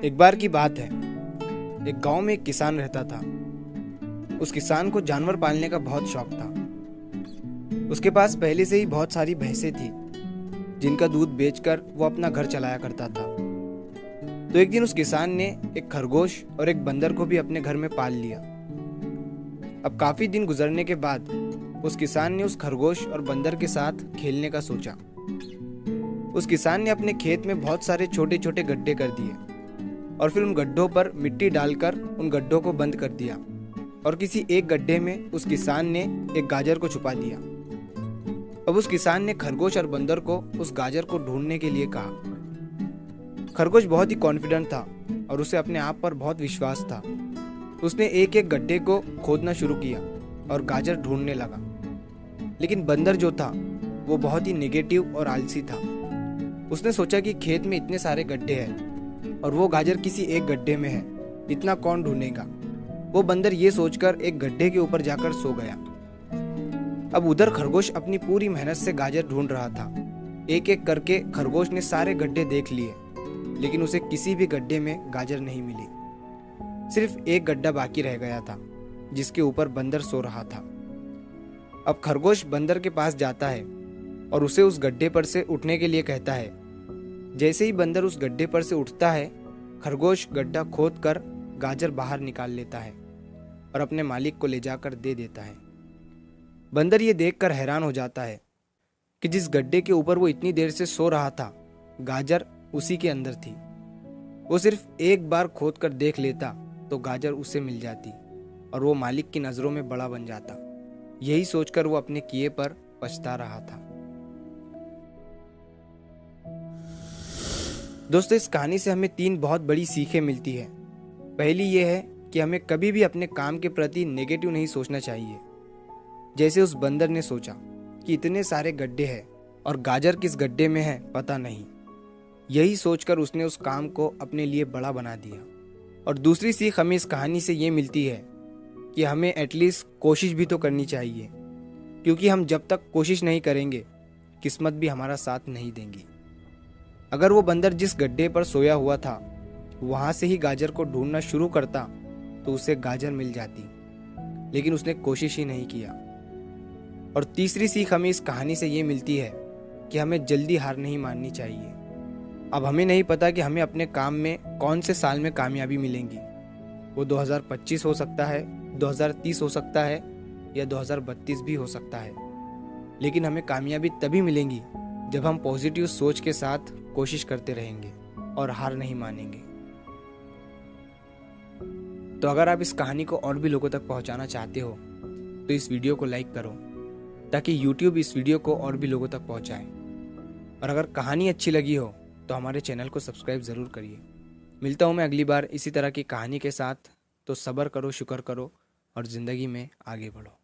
एक बार की बात है। एक गांव में एक किसान रहता था। उस किसान को जानवर पालने का बहुत शौक था। उसके पास पहले से ही बहुत सारी भैंसें थी जिनका दूध बेचकर वो अपना घर चलाया करता था। तो एक दिन उस किसान ने एक खरगोश और एक बंदर को भी अपने घर में पाल लिया। अब काफी दिन गुजरने के बाद उस किसान ने उस खरगोश और बंदर के साथ खेलने का सोचा। उस किसान ने अपने खेत में बहुत सारे छोटे छोटे गड्ढे कर दिए और फिर उन गड्ढों पर मिट्टी डालकर उन गड्ढों को बंद कर दिया और किसी एक गड्ढे में उस किसान ने एक गाजर को छुपा दिया। अब उस किसान ने खरगोश और बंदर को उस गाजर को ढूंढने के लिए कहा। खरगोश बहुत ही कॉन्फिडेंट था और उसे अपने आप पर बहुत विश्वास था। उसने एक एक गड्ढे को खोदना शुरू किया और गाजर ढूंढने लगा। लेकिन बंदर जो था वो बहुत ही नेगेटिव और आलसी था। उसने सोचा कि खेत में इतने सारे गड्ढे हैं और वो गाजर किसी एक गड्ढे में है, इतना कौन ढूंढेगा। वो बंदर ये सोचकर एक गड्ढे के ऊपर जाकर सो गया। अब उधर खरगोश अपनी पूरी मेहनत से गाजर ढूंढ रहा था। एक एक करके खरगोश ने सारे गड्ढे देख लिए, लेकिन उसे किसी भी गड्ढे में गाजर नहीं मिली। सिर्फ एक गड्ढा बाकी रह गया था जिसके ऊपर बंदर सो रहा था। अब खरगोश बंदर के पास जाता है और उसे उस गड्ढे पर से उठने के लिए कहता है। जैसे ही बंदर उस गड्ढे पर से उठता है, खरगोश गड्ढा खोद कर गाजर बाहर निकाल लेता है और अपने मालिक को ले जाकर दे देता है। बंदर ये देखकर हैरान हो जाता है कि जिस गड्ढे के ऊपर वो इतनी देर से सो रहा था, गाजर उसी के अंदर थी। वो सिर्फ एक बार खोद कर देख लेता तो गाजर उसे मिल जाती और वो मालिक की नज़रों में बड़ा बन जाता। यही सोचकर वो अपने किए पर पछता रहा था। दोस्तों, इस कहानी से हमें 3 बहुत बड़ी सीखें मिलती है। पहली ये है कि हमें कभी भी अपने काम के प्रति नेगेटिव नहीं सोचना चाहिए। जैसे उस बंदर ने सोचा कि इतने सारे गड्ढे हैं और गाजर किस गड्ढे में है पता नहीं। यही सोचकर उसने उस काम को अपने लिए बड़ा बना दिया। और दूसरी सीख हमें इस कहानी से ये मिलती है कि हमें एटलीस्ट कोशिश भी तो करनी चाहिए, क्योंकि हम जब तक कोशिश नहीं करेंगे किस्मत भी हमारा साथ नहीं देंगी। अगर वो बंदर जिस गड्ढे पर सोया हुआ था वहां से ही गाजर को ढूंढना शुरू करता तो उसे गाजर मिल जाती, लेकिन उसने कोशिश ही नहीं किया। और तीसरी सीख हमें इस कहानी से ये मिलती है कि हमें जल्दी हार नहीं माननी चाहिए। अब हमें नहीं पता कि हमें अपने काम में कौन से साल में कामयाबी मिलेंगी। वो 2025 हो सकता है, 2030 हो सकता है या 2032 भी हो सकता है, लेकिन हमें कामयाबी तभी मिलेंगी जब हम पॉजिटिव सोच के साथ कोशिश करते रहेंगे और हार नहीं मानेंगे। तो अगर आप इस कहानी को और भी लोगों तक पहुंचाना चाहते हो तो इस वीडियो को लाइक करो ताकि YouTube इस वीडियो को और भी लोगों तक पहुंचाए। और अगर कहानी अच्छी लगी हो तो हमारे चैनल को सब्सक्राइब ज़रूर करिए। मिलता हूं मैं अगली बार इसी तरह की कहानी के साथ। तो सब्र करो, शुक्र करो और ज़िंदगी में आगे बढ़ो।